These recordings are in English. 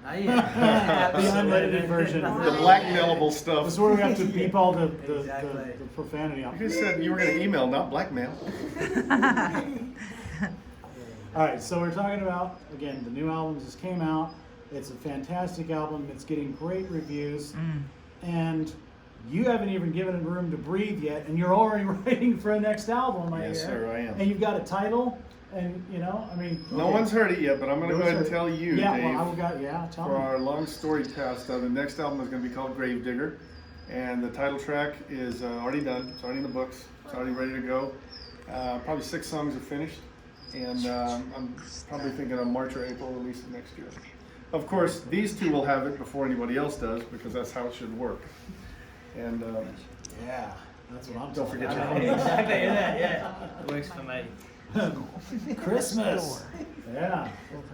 Yeah. The unedited version. The blackmailable stuff. This is where we have to beep all the Exactly. profanity out. You said you were going to email, not blackmail. All right, so we're talking about, again, the new album just came out. It's a fantastic album. It's getting great reviews. And you haven't even given it room to breathe yet, and you're already writing for a next album. Yes, sir, I am. And you've got a title, and I mean. No one's heard it yet, but I'm going to go ahead and tell you, yeah, Dave. Well, tell for me. our long story past, the next album is going to be called Gravedigger, and the title track is already done. It's already in the books. It's already ready to go. Probably 6 songs are finished, and I'm probably thinking of March or April release of next year. Of course, these two will have it before anybody else does, because that's how it should work. And yeah, that's what I'm don't talking forget your about. homies. Exactly, yeah. Works for me. Christmas. Yeah.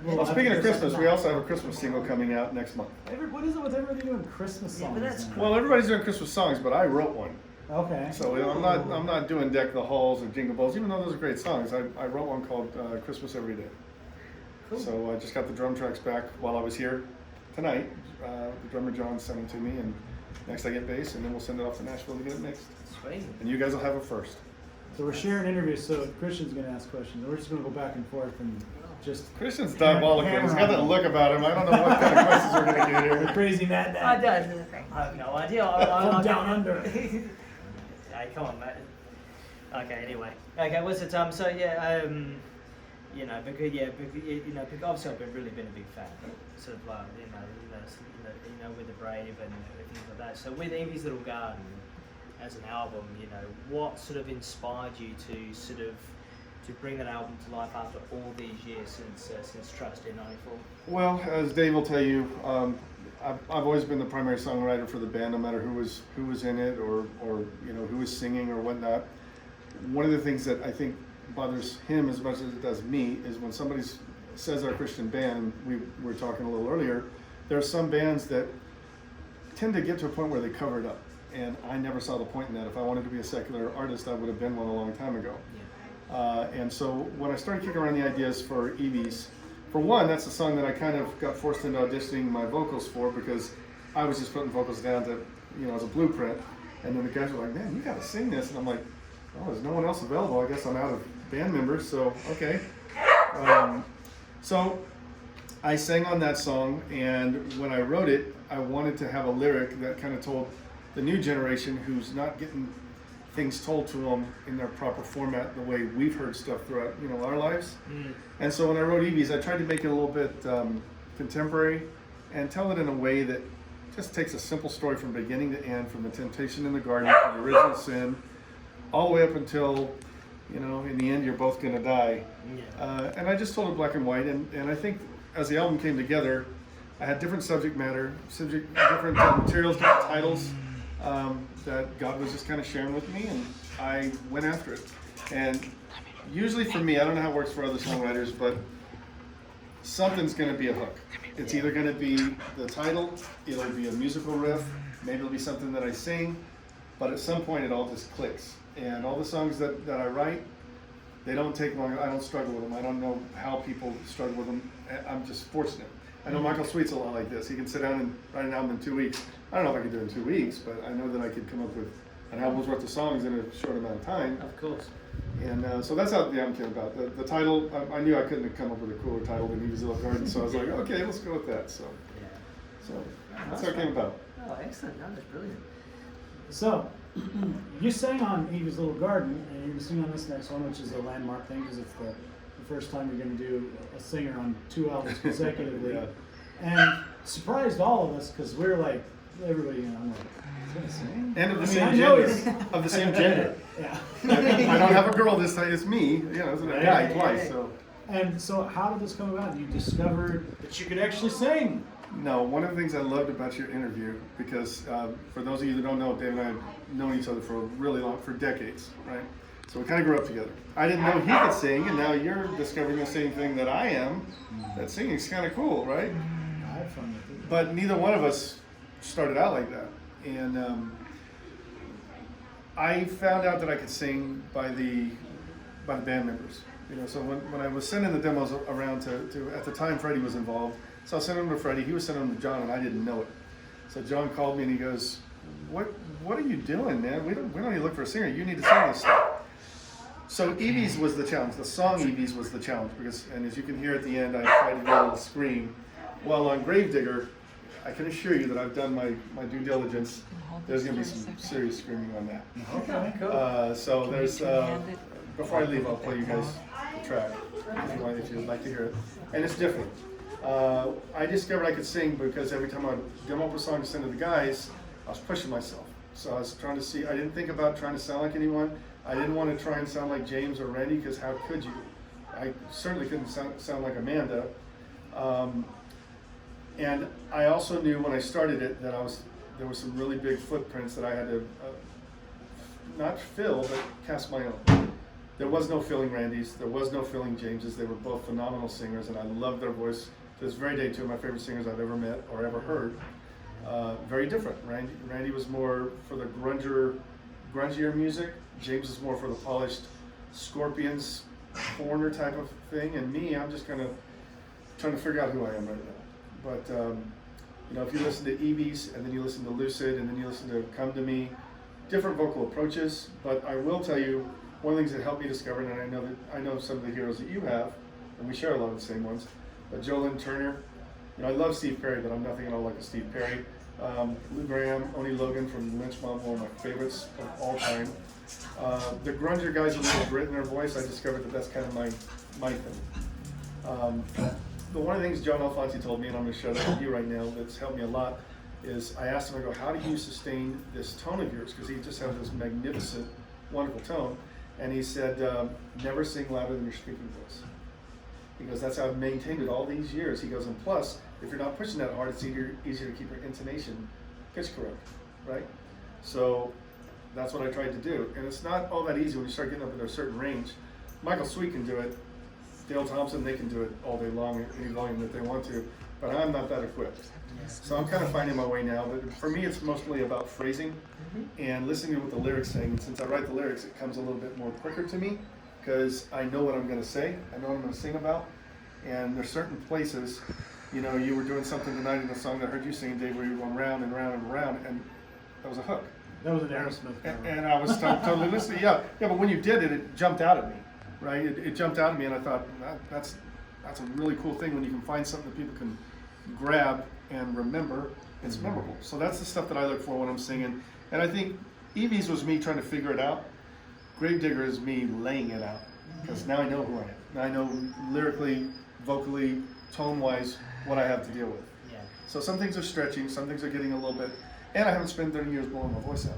Well, speaking of Christmas, we also have a Christmas single coming out next month. What is it with everybody doing Christmas songs? Yeah, but that's now? Well, everybody's doing Christmas songs, but I wrote one. Okay. So I'm not doing Deck the Halls and Jingle Bells, even though those are great songs. I wrote one called Christmas Every Day. Cool. So I just got the drum tracks back while I was here tonight. The drummer John sent them to me, and next I get bass, and then we'll send it off to Nashville to get it mixed. Sweet. And you guys will have it first. So we're sharing interviews, so Christian's going to ask questions. We're just going to go back and forth and just... Christian's diabolical. He's got that look about him. I don't know what kind of questions we're going to do The here. crazy Mad I Dad. have no idea. From down under. Hey, come on, mate. Okay, anyway. Okay, what's the time? So yeah, because obviously I've really been a big fan, sort of like with the Brave and things like that. So with Evie's Little Garden as an album, what sort of inspired you to bring that album to life after all these years since Trust in '94? Well, as Dave will tell you, I've always been the primary songwriter for the band, no matter who was in it or who was singing or whatnot. One of the things that I think bothers him as much as it does me is when somebody says they're a Christian band. We were talking a little earlier. There are some bands that tend to get to a point where they cover it up, and I never saw the point in that. If I wanted to be a secular artist, I would have been one a long time ago. And so when I started kicking around the ideas for Evie's, for one, that's the song that I kind of got forced into auditioning my vocals for, because I was just putting vocals down to, as a blueprint. And then the guys were like, man, you got to sing this. And I'm like, oh, there's no one else available. I guess I'm out of band members, so okay. So I sang on that song, and when I wrote it, I wanted to have a lyric that kind of told the new generation who's not getting things told to them in their proper format, the way we've heard stuff throughout our lives. And so when I wrote Evie's, I tried to make it a little bit contemporary and tell it in a way that just takes a simple story from beginning to end, from the temptation in the garden, from the original sin, all the way up until in the end you're both going to die. And I just told it black and white, and I think as the album came together, I had different different materials, different titles that God was just kind of sharing with me, and I went after it. And usually for me, I don't know how it works for other songwriters, but something's going to be a hook. It's either going to be the title, it'll be a musical riff, maybe it'll be something that I sing, but at some point it all just clicks. And all the songs that I write, they don't take long. I don't struggle with them. I don't know how people struggle with them. I'm just fortunate. I know Michael Sweet's a lot like this. He can sit down and write an album in 2 weeks. I don't know if I could do it in 2 weeks, but I know that I could come up with an album's worth of songs in a short amount of time. Of course. And so that's how the album came about. The title, I knew I couldn't have come up with a cooler title than Evie's Little Garden, so I was like, okay, let's go with that. So that's how it came about. Oh, excellent. That was brilliant. So, you sang on Evie's Little Garden, and you're going to sing on this next one, which is a landmark thing, because it's the first time you're going to do a singer on 2 albums consecutively. Yeah. And surprised all of us, because we're like, everybody, I'm like, he's going to sing? And of the I same know gender. he's- Of the same gender. Yeah. I don't have a girl this time. It's me. It's a guy twice. So. And so how did this come about? You discovered that you could actually sing. No, one of the things I loved about your interview, because for those of you that don't know, Dave and I have known each other for decades, right? So we kind of grew up together. I didn't know he could sing, and now you're discovering the same thing that I am. That singing's kind of cool, right? I had fun with it. But neither one of us started out like that. And I found out that I could sing by the band members. So when I was sending the demos around to at the time Freddie was involved, So I sent them to Freddie. He was sending them to John, and I didn't know it. So John called me and he goes, "What are you doing, man? We don't need to look for a singer. You need to sing this stuff." So Evie's was the challenge. The song Evie's was the challenge because, and as you can hear at the end, I tried to do a little scream. Well, on Gravedigger, I can assure you that I've done my due diligence. There's going to be some serious screaming on that. Okay, cool. So there's, before I leave, I'll play you guys the track if you'd like to hear it. And it's different. I discovered I could sing because every time I'd demo up a song to send to the guys, I was pushing myself. So I was trying to see, I didn't think about trying to sound like anyone. I didn't want to try and sound like James or Randy because how could you? I certainly couldn't sound like Amanda. And I also knew when I started it that there were some really big footprints that I had to not fill, but cast my own. There was no filling Randy's, there was no filling James's. They were both phenomenal singers, and I love their voice. To this very day, two of my favorite singers I've ever met or ever heard. Very different. Randy was more for the grungier music. James is more for the polished Scorpions, Foreigner type of thing, and me, I'm just kind of trying to figure out who I am right now. But if you listen to Evie's and then you listen to Lucid and then you listen to Come to Me, different vocal approaches. But I will tell you one of the things that helped me discover, and I know some of the heroes that you have, and we share a lot of the same ones. But Jolyn Turner, I love Steve Perry, but I'm nothing at all like a Steve Perry. Lou Graham, Oni Logan from Lynch Mob, one of my favorites of all time. The grunger guys with a little grit in their voice, I discovered that that's kind of my thing. But one of the things John Alfonsi told me, and I'm going to share that with you right now, that's helped me a lot, is I asked him, I go, how do you sustain this tone of yours? Because he just has this magnificent, wonderful tone. And he said, never sing louder than your speaking voice. He goes, that's how I've maintained it all these years. He goes, and plus, if you're not pushing that hard, it's easier to keep your intonation pitch correct, right? So that's what I tried to do. And it's not all that easy when you start getting up into a certain range. Michael Sweet can do it. Dale Thompson, they can do it all day long, any volume that they want to, but I'm not that equipped. So I'm kind of finding my way now, but for me it's mostly about phrasing and listening to what the lyrics saying. And since I write the lyrics, it comes a little bit more quicker to me because I know what I'm going to say, I know what I'm going to sing about, and there's certain places, you were doing something tonight in the song that I heard you sing, Dave, where you were going round and round and round, and that was a hook. That was an Aerosmith. And I was totally listening, yeah, but when you did it, it jumped out at me. Right, it jumped out at me, and I thought that's a really cool thing when you can find something that people can grab and remember. It's memorable. So that's the stuff that I look for when I'm singing. And I think Evie's was me trying to figure it out. Gravedigger is me laying it out because now I know who I am. Now I know lyrically, vocally, tone-wise what I have to deal with. Yeah. So some things are stretching, some things are getting a little bit, and I haven't spent 30 years blowing my voice out.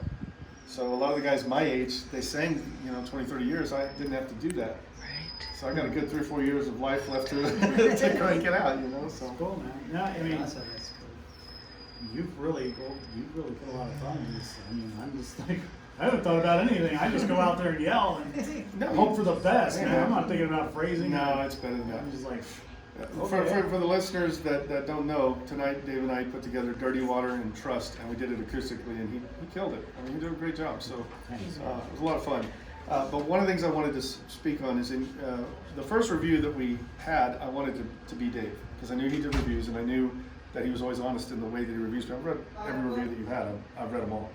So a lot of the guys my age, they sang, 20, 30 years. I didn't have to do that. Right. So I got a good 3 or 4 years of life left to crank it out, So cool, man. No, I mean, that's cool. You've really put a lot of thought into this. I mean, I'm just like, I haven't thought about anything. I just go out there and yell and hope for the best, man. I'm not thinking about phrasing. No, it's better than that. I'm just like. Okay. For the listeners that don't know, tonight Dave and I put together Dirty Water and Trust, and we did it acoustically, and he killed it. I mean, he did a great job, so it was a lot of fun. But one of the things I wanted to speak on is in the first review that we had, I wanted to be Dave, because I knew he did reviews, and I knew that he was always honest in the way that he reviews. I've read every review that you've had, I've read them all.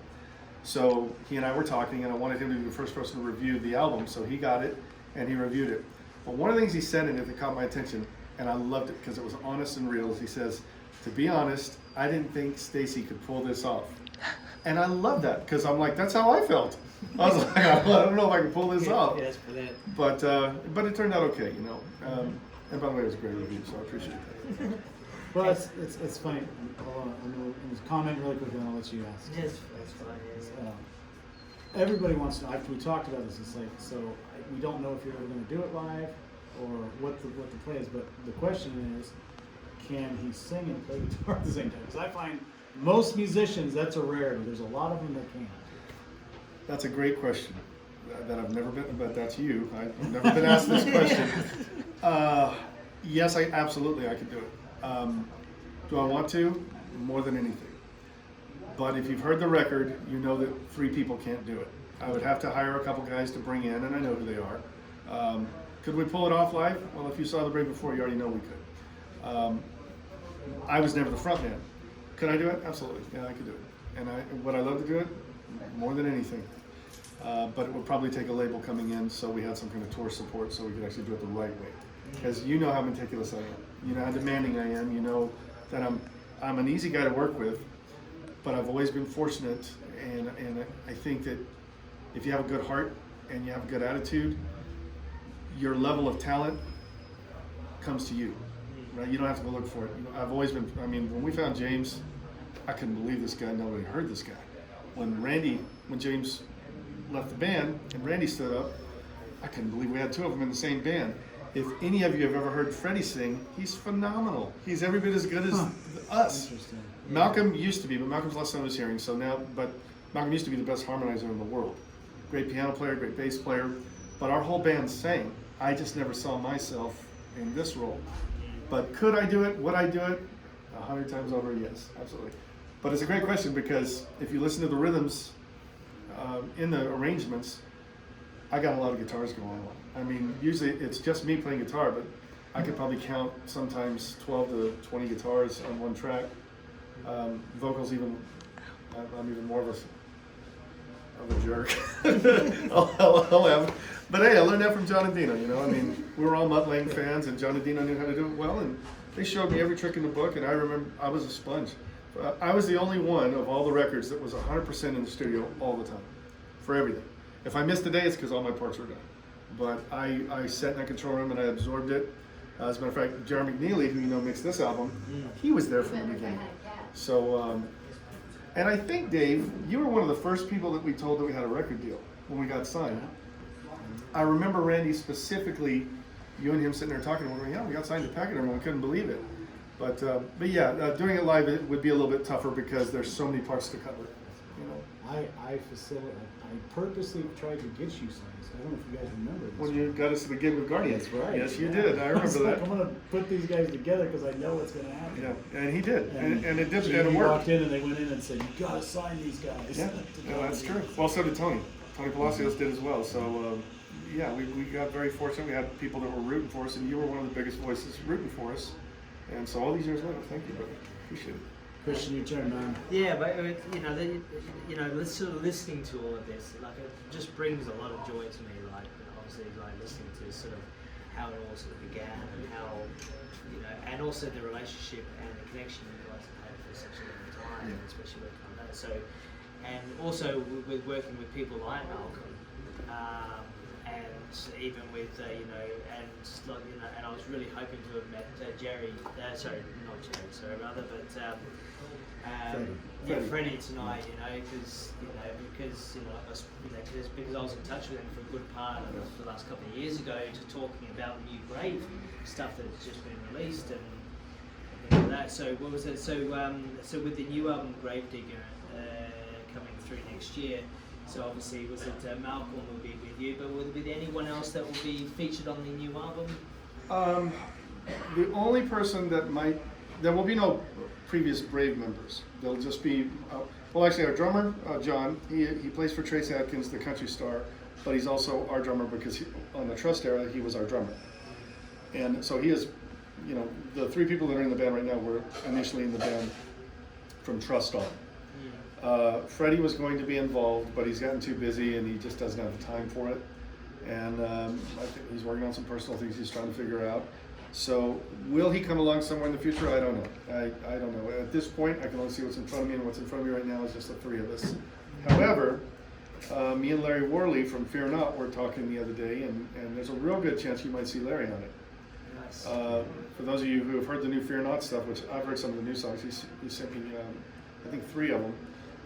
So he and I were talking, and I wanted him to be the first person to review the album, so he got it, and he reviewed it. But one of the things he said in it that caught my attention, and I loved it because it was honest and real. He says, to be honest, I didn't think Stayce could pull this off. And I love that because I'm like, that's how I felt. I was like, I don't know if I can pull this off. Yes, for that. But it turned out okay, And by the way, it was a great review, so I appreciate that. Well, it's funny. Hold on, I'm going to comment really quickly and I'll let you ask. Yes, that's fine. Yeah. Everybody wants to know, after we talked about this, it's like, so we don't know if you're ever going to do it live or what the play is, but the question is, can he sing and play guitar at the same time? Because I find most musicians, that's a rarity. There's a lot of them that can't. That's a great question that I've never been, but that's you. I've never been asked this question. Yes, absolutely I could do it. Do I want to? More than anything. But if you've heard the record, you know that 3 people can't do it. I would have to hire a couple guys to bring in, and I know who they are. Could we pull it off live? Well, if you saw the break before, you already know we could. I was never the front man. Could I do it? Absolutely. Yeah, I could do it. And would I love to do it? More than anything. But it would probably take a label coming in, so we had some kind of tour support so we could actually do it the right way. Because you know how meticulous I am. You know how demanding I am. You know that I'm an easy guy to work with, but I've always been fortunate, and I think that if you have a good heart and you have a good attitude, your level of talent comes to you, right? You don't have to go look for it. I've always been, I mean, when we found James, I couldn't believe this guy, nobody heard this guy. When James left the band and Randy stood up, I couldn't believe we had two of them in the same band. If any of you have ever heard Freddie sing, he's phenomenal. He's every bit as good as us. Interesting. Malcolm used to be, but Malcolm's lost some of his hearing, so now, but Malcolm used to be the best harmonizer in the world. Great piano player, great bass player, but our whole band sang. I just never saw myself in this role. But could I do it? Would I do it? 100 times over, yes, absolutely. But it's a great question, because if you listen to the rhythms in the arrangements, I got a lot of guitars going on. I mean, usually it's just me playing guitar, but I could probably count sometimes 12 to 20 guitars on one track. Vocals even, I'm even more of a jerk. I'll have. But hey, I learned that from John and Dino, you know. I mean, we were all Mutt Lange fans, and John and Dino knew how to do it well, and they showed me every trick in the book, and I remember I was a sponge. I was the only one of all the records that was 100% in the studio all the time, for everything. If I missed a day, it's because all my parts were done. But I sat in that control room and I absorbed it. As a matter of fact, Jeremy McNeely, who you know mixed this album, he was there from the beginning. So, and I think, Dave, you were one of the first people that we told that we had a record deal when we got signed. I remember Randy specifically, you and him sitting there talking, and we're going, yeah, we got signed to Pachyderm, and we couldn't believe it. But yeah, doing it live, it would be a little bit tougher because there's so many parts to cover. You know, I purposely tried to get you signed. I don't know if you guys remember this. when you got us to the gig with Guardians. That's right. Yes, you yeah. did. I remember that. I'm going to put these guys together because I know what's going to happen. Yeah, and he did, and it did, So and it you worked. walked in and they went in and said, "You got to sign these guys." Yeah, no, that's true. Well, so did Tony. Tony Palacios did as well. So, yeah, we got very fortunate. We had people that were rooting for us, and you were one of the biggest voices rooting for us. And so all these years later, thank you, brother. Appreciate it. Christian, your turn, man. Yeah, but sort of listening to all of this, like it just brings a lot of joy to me. Like obviously, like listening to sort of how it all sort of began and how and also the relationship and the connection you guys have had for such a long time, especially working on that. So, and also with working with people like Malcolm, and even with and I was really hoping to have met Jerry. Sorry, not Jerry. Sorry, rather, but. Freddie tonight, because I was in touch with him for a good part of the last couple of years ago, to talking about the new Grave stuff that's just been released and things like that. So what was it? So with the new album Gravedigger coming through next year, so obviously was it Malcolm will be with you, but will there be anyone else that will be featured on the new album? The only person that there will be no previous Brave members. They'll just be, well, actually, our drummer, John, he plays for Trace Adkins, the country star, but he's also our drummer because on the Trust era, he was our drummer. And so he is, the three people that are in the band right now were initially in the band from Trust on. Freddie was going to be involved, but he's gotten too busy and he just doesn't have the time for it. And I think he's working on some personal things he's trying to figure out. So will he come along somewhere in the future? I don't know. I don't know. At this point, I can only see what's in front of me, and what's in front of me right now is just the three of us. However, me and Larry Worley from Fear Not were talking the other day, and there's a real good chance you might see Larry on it. Nice. For those of you who have heard the new Fear Not stuff, which I've heard some of the new songs, he sent me, I think 3 of them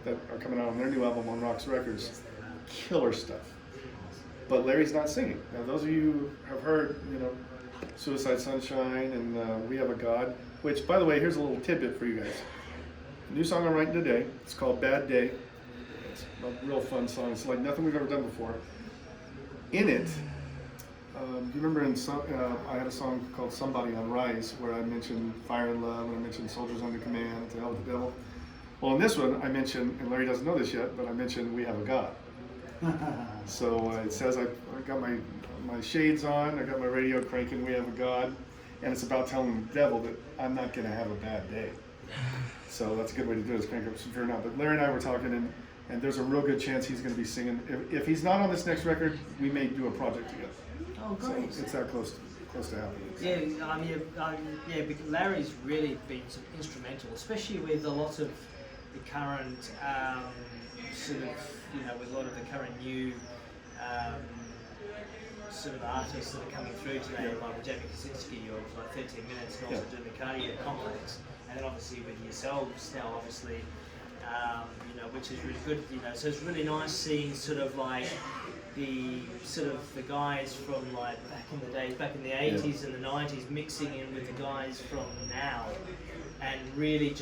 that are coming out on their new album on Rox Records. Killer stuff. But Larry's not singing. Now, those of you who have heard, Suicide Sunshine and We Have a God, which, by the way, here's a little tidbit for you guys. A new song I'm writing today. It's called Bad Day. It's a real fun song. It's like nothing we've ever done before. In it, do you remember I had a song called Somebody on Rise where I mentioned Fire and Love and I mentioned Soldiers Under Command, To Hell with the Devil. Well, in this one, I mentioned, and Larry doesn't know this yet, but I mentioned We Have a God. So it says I got my shades on, I got my radio cranking, We Have a God, and it's about telling the devil that I'm not going to have a bad day. So that's a good way to do it, is crank up some fear now. But Larry and I were talking, and there's a real good chance he's going to be singing. If he's not on this next record, we may do a project together. Oh, great. So it's that close to happening. Yeah, because Larry's really been instrumental, especially with a lot of the current sort of, with a lot of the current new sort of artists that are coming through today, like Jamie Kaczynski of like 13 Minutes, and also doing the Cardio Complex, and then obviously with yourselves now, obviously, which is really good. So it's really nice seeing sort of like the guys from like back in the days, back in the 80s and the 90s, mixing in with the guys from now, and really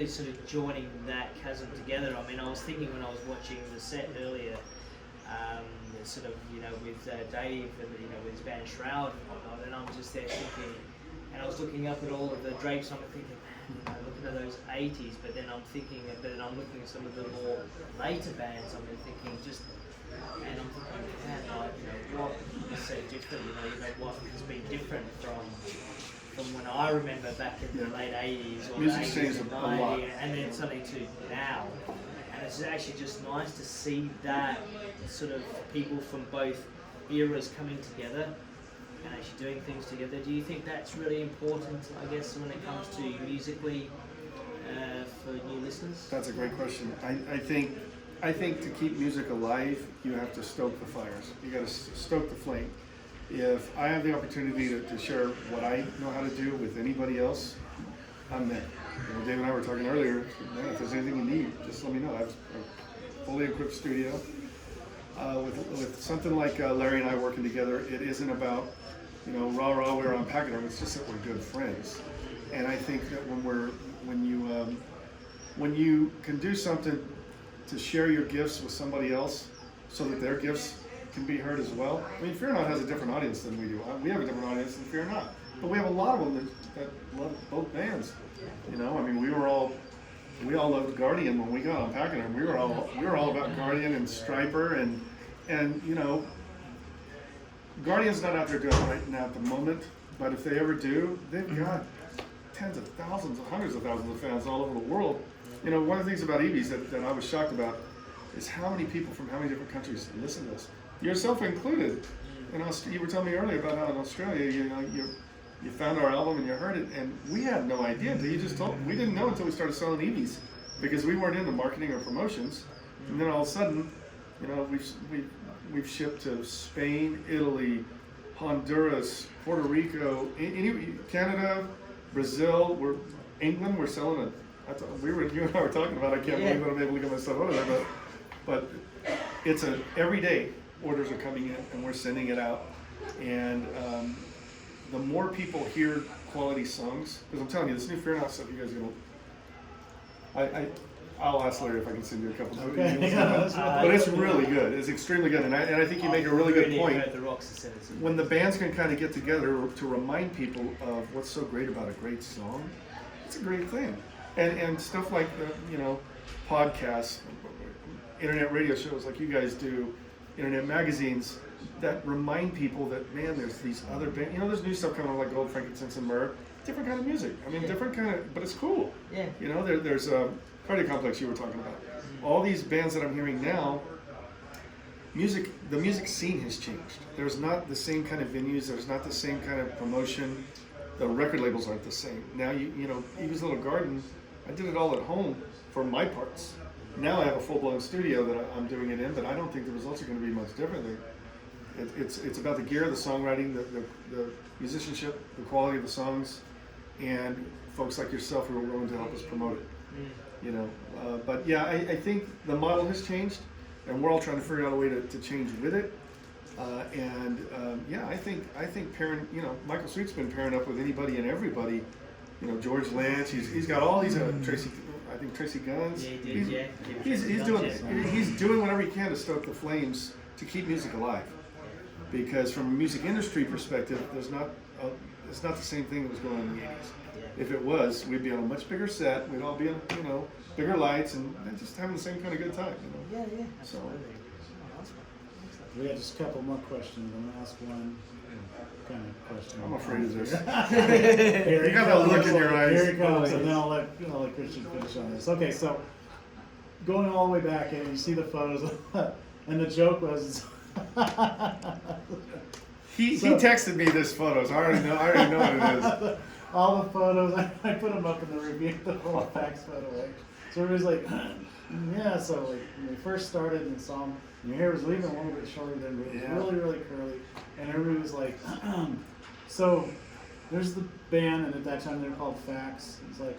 sort of joining that chasm together. I mean, I was thinking when I was watching the set earlier, sort of, with Dave and, with his band Shroud and whatnot, and I was just there thinking, and I was looking up at all of the drapes, and I'm thinking, man, looking at those 80s, but then I'm looking at some of the more later bands, I'm thinking man, what is so different, what has been different from when I remember back in the late 80s or Music the 80s changed and a lot. 90s, and then something to now. And it's actually just nice to see that sort of people from both eras coming together and actually doing things together. Do you think that's really important, I guess, when it comes to musically for new listeners? That's a great question. I think to keep music alive, you have to stoke the fires. You got to stoke the flame. If I have the opportunity to share what I know how to do with anybody else, I'm there. Dave and I were talking earlier, man, if there's anything you need, just let me know. I have a fully equipped studio. With something like Larry and I working together, it isn't about, rah, we're on Pachyderm. It's just that we're good friends. And I think that when you can do something to share your gifts with somebody else so that their gifts can be heard as well. I mean, Fear Not has a different audience than we do. We have a different audience than Fear Not. But we have a lot of them that love both bands. I mean, we all loved Guardian when we got on Pachyderm. We were all about Guardian and Striper and Guardian's not out there doing it right now at the moment, but if they ever do, they've got tens of thousands, hundreds of thousands of fans all over the world. One of the things about EVs that I was shocked about is how many people from how many different countries listen to us, yourself included. You were telling me earlier about how in Australia, you found our album and you heard it, and we had no idea until you just told. We didn't know until we started selling EVs because we weren't into marketing or promotions. And then all of a sudden, we've shipped to Spain, Italy, Honduras, Puerto Rico, Canada, Brazil. England. We're selling you and I were talking about. I can't believe I'm able to get my stuff over there, but it's every day orders are coming in and we're sending it out, and the more people hear quality songs, because I'm telling you, this new Fear Not stuff, you guys are gonna. I'll ask Larry if I can send you a couple of videos. But it's really good. It's extremely good, and I think you make a really good point. When the bands can kind of get together to remind people of what's so great about a great song, it's a great thing. And stuff like podcasts, internet radio shows like you guys do, internet magazines that remind people that, man, there's these other bands. There's new stuff coming on like Gold, Frankincense, and Myrrh. Different kind of music. I mean, different kind of, but it's cool. Yeah. There's Cardio Complex you were talking about. All these bands that I'm hearing now, the music scene has changed. There's not the same kind of venues. There's not the same kind of promotion. The record labels aren't the same. Now, Eva's Little Garden, I did it all at home for my parts. Now I have a full-blown studio that I'm doing it in, but I don't think the results are going to be much different. It's about the gear, the songwriting, the musicianship, the quality of the songs, and folks like yourself who are willing to help us promote it. But yeah, I think the model has changed, and we're all trying to figure out a way to change with it. I think pairing, Michael Sweet's been pairing up with anybody and everybody. George Lance, he's got all these Tracy Guns. Yeah, he's doing whatever he can to stoke the flames to keep music alive. Because from a music industry perspective, it's not the same thing that was going on in the 80s. If it was, we'd be on a much bigger set. We'd all be on, bigger lights and just having the same kind of good time. Yeah, So. We got just a couple more questions. I'm gonna ask one. kind of question. I'm afraid of this. Here You got that look in your eyes. Here it comes, and then I'll let Christian finish on this. Okay, so going all the way back, and you see the photos, and the joke was. He texted me this photos. I already know what it is. All the photos, I put them up in the review, the whole facts photo. Like, so everybody's like, yeah. So like when we first started and saw him, your hair was leaving a little bit shorter than it was really, really curly, and everybody was like, so there's the band, and at that time they were called Facts. It's like,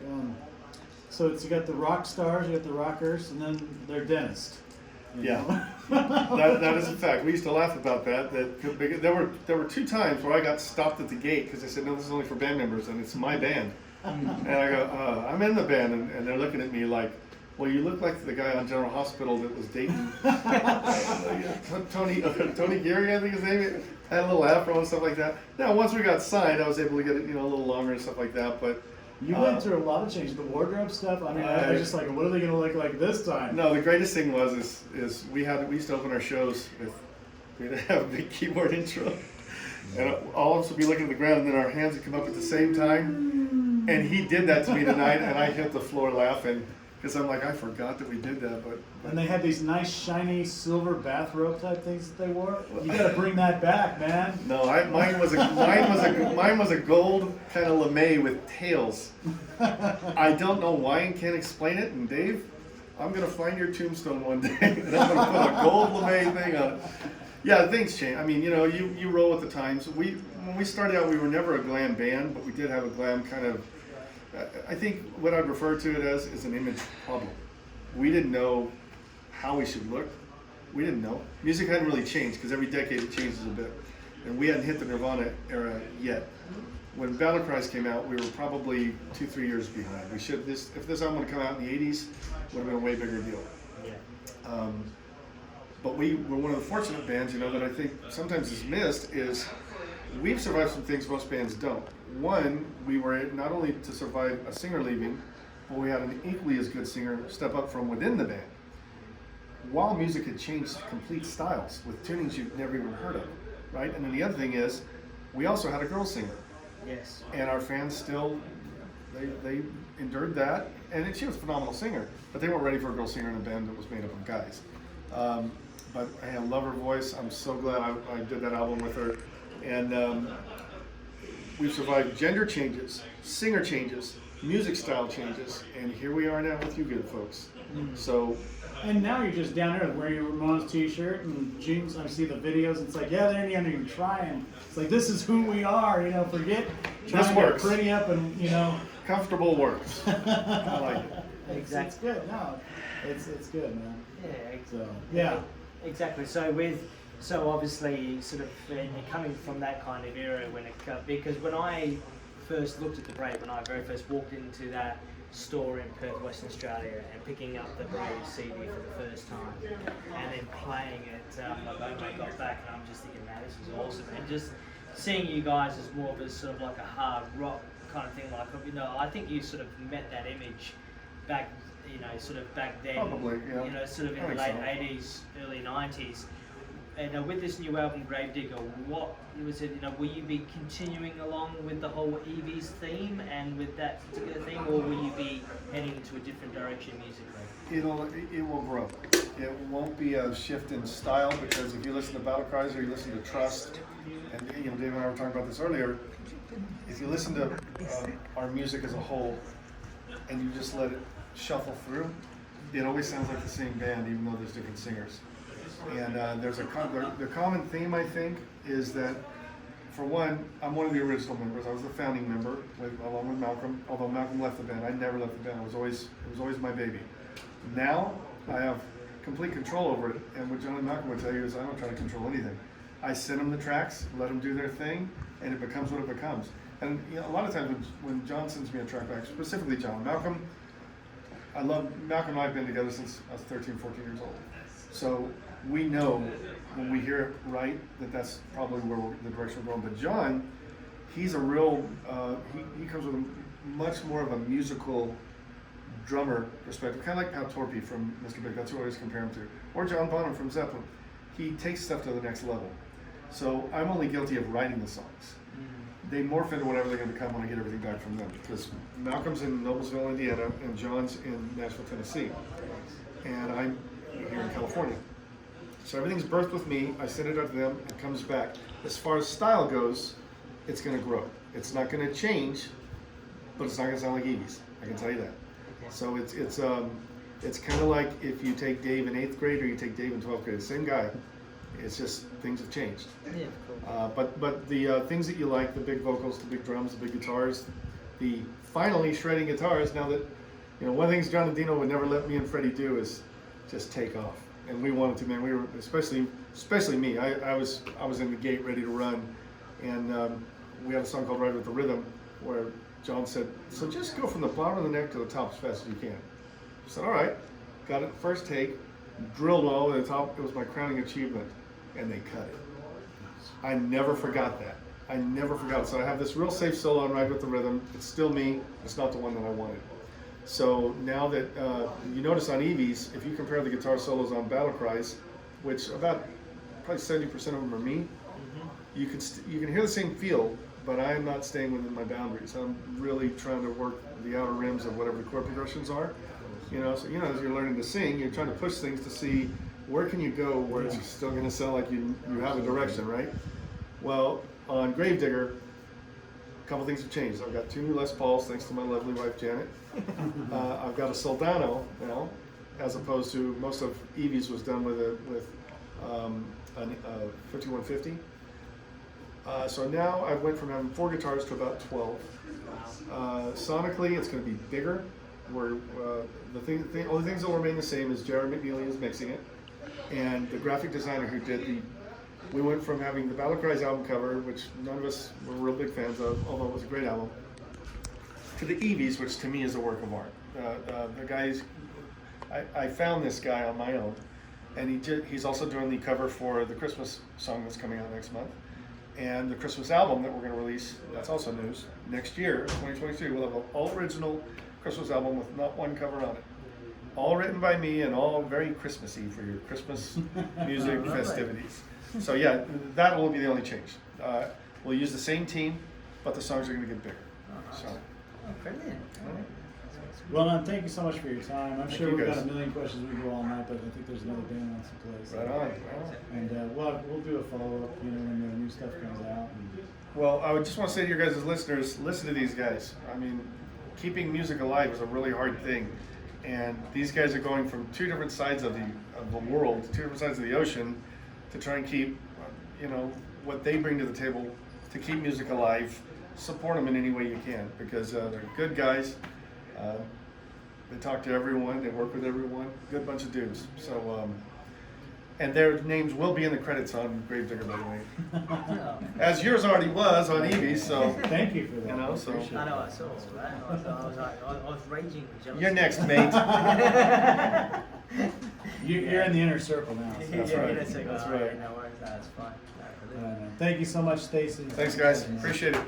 so you got the rock stars, you got the rockers, and then they're dentists. Yeah, that is a fact. We used to laugh about that. There were 2 times where I got stopped at the gate because they said, no, this is only for band members, and it's my band. And I go, I'm in the band, and they're looking at me like, well, you look like the guy on General Hospital that was dating Tony Geary, I think his name. Had a little afro and stuff like that. Now, once we got signed, I was able to get it, a little longer and stuff like that. But you went through a lot of changes. The wardrobe stuff. I mean, I was just like, what are they going to look like this time? No, the greatest thing is we used to open our shows with we'd have a big keyboard intro, and all of us would be looking at the ground, and then our hands would come up at the same time. And he did that to me tonight, and I hit the floor laughing because I'm like, I forgot that we did that. But and they had these nice shiny silver bathrobe type things that they wore. You got to bring that back, man. No, mine was a gold kind of lame with tails. I don't know why and can't explain it. And Dave, I'm gonna find your tombstone one day, and I'm gonna put a gold lame thing on it. Yeah, things change. I mean, you roll with the times. When we started out, we were never a glam band, but we did have a glam kind of. I think what I'd refer to it as is an image problem. We didn't know how we should look. We didn't know. Music hadn't really changed because every decade it changes a bit. And we hadn't hit the Nirvana era yet. When Battle Cries came out, we were probably 2-3 years behind. If this album had come out in the 80s, it would have been a way bigger deal. Yeah. But we were one of the fortunate bands, that I think sometimes is missed is we've survived some things most bands don't. One, we were not only to survive a singer leaving, but we had an equally as good singer step up from within the band. While music had changed complete styles with tunings you've never even heard of, right? And then the other thing is, we also had a girl singer. Yes. And our fans still, they endured that, and she was a phenomenal singer, but they weren't ready for a girl singer in a band that was made up of guys. But I love her voice. I'm so glad I did that album with her. And we've survived gender changes, singer changes, music style changes, and here we are now with you good folks. So. And now you're just down there wearing your Ramones t-shirt and jeans. I see the videos. It's like, yeah, they're not even trying. It's like, this is who we are. Forget trying to get pretty up and comfortable works. I like it. Exactly. It's good. No, it's good, man. Yeah. So yeah. Exactly. So obviously, sort of coming from that kind of era because when I first looked at the Brave, when I very first walked into that store in Perth, Western Australia, and picking up the Brave CD for the first time, and then playing it, when I got back, and I'm just thinking, man, this is awesome, and just seeing you guys as more of a sort of like a hard rock kind of thing, I think you sort of met that image back, sort of back then, probably, yeah. Sort of in the late 80s, early 90s. And with this new album, Gravedigger, what was it? Will you be continuing along with the whole EVs theme and with that particular theme, or will you be heading into a different direction musically? It will grow. It won't be a shift in style because if you listen to Battle Cries or you listen to Trust, and Dave and I were talking about this earlier, if you listen to our music as a whole and you just let it shuffle through, it always sounds like the same band, even though there's different singers. And the common theme, I think, is that, for one, I'm one of the original members. I was the founding member, along with Malcolm. Although Malcolm left the band, I never left the band. It was always my baby. Now I have complete control over it, and what John and Malcolm would tell you is I don't try to control anything. I send them the tracks, let them do their thing, and it becomes what it becomes. And a lot of times when John sends me a track back, specifically John, Malcolm and I have been together since I was 13, 14 years old. So we know when we hear it right that's probably the direction we're going. But John, he's a real, he comes with a much more of a musical drummer perspective, kind of like Pat Torpey from Mr. Big. That's who I always compare him to. Or John Bonham from Zeppelin. He takes stuff to the next level. So I'm only guilty of writing the songs. They morph into whatever they're going to become when I get everything back from them. Because Malcolm's in Noblesville, Indiana, and John's in Nashville, Tennessee, and I'm here in California. So everything's birthed with me. I send it out to them. It comes back. As far as style goes, it's going to grow. It's not going to change, but it's not going to sound like Evie's. I can tell you that. So it's kind of like if you take Dave in 8th grade or you take Dave in 12th grade. The same guy. It's just things have changed. Yeah, cool. But the things that you like, the big vocals, the big drums, the big guitars, the finally shredding guitars. Now that one of the things John and Dino would never let me and Freddie do is just take off, and we wanted to. Man, we were especially me. I was in the gate ready to run, and we had a song called "Ride with the Rhythm," where John said, "So just go from the bottom of the neck to the top as fast as you can." I said, "All right." Got it first take, drilled all the way to the top. It was my crowning achievement. And they cut it. I never forgot that. I never forgot it. So I have this real safe solo on Ride with the Rhythm. It's still me. It's not the one that I wanted. So now that you notice on Evie's, if you compare the guitar solos on Battle Cries, which about probably 70% of them are me, you can hear the same feel, but I am not staying within my boundaries. I'm really trying to work the outer rims of whatever the chord progressions are. So as you're learning to sing, you're trying to push things to see where can you go where it's still going to sound like you have a direction, right? Well, on Gravedigger, a couple things have changed. I've got 2 new Les Pauls, thanks to my lovely wife Janet. I've got a Soldano now, as opposed to most of Evie's was done with a 5150. So now I went from having 4 guitars to about 12. Sonically, it's going to be bigger. The only things that will remain the same is Jared McNeely is mixing it. And the graphic designer who did we went from having the Battle Cries album cover, which none of us were real big fans of, although it was a great album, to the Evie's, which to me is a work of art. The guys, I found this guy on my own, and he's also doing the cover for the Christmas song that's coming out next month, and the Christmas album that we're going to release. That's also news. Next year, 2023, we'll have an all original Christmas album with not one cover on it. All written by me and all very Christmassy for your Christmas music festivities. So yeah, that will be the only change. We'll use the same team, but the songs are going to get bigger. So. Brilliant. Well, thank you so much for your time. I'm sure you we've guys. got a million questions we can go all night, but I think there's another band wants to play. So. Right on. And we'll do a follow-up, when the new stuff comes out. Well, I would just want to say to your guys as listeners, listen to these guys. I mean, keeping music alive is a really hard thing. And these guys are going from 2 different sides of the world, 2 different sides of the ocean, to try and keep, what they bring to the table to keep music alive. Support them in any way you can, because they're good guys. They talk to everyone, they work with everyone. Good bunch of dudes. So, and their names will be in the credits on Gravedigger, by the way. As yours already was on Evie's, so. Thank you for that. So. I know, I saw all that. I was raging with jealousy. You're next, mate. You're in the inner circle now. So. That's right. That's That's right. No worries, that's fine. Thank you so much, Stacey. Thanks, guys. Appreciate it.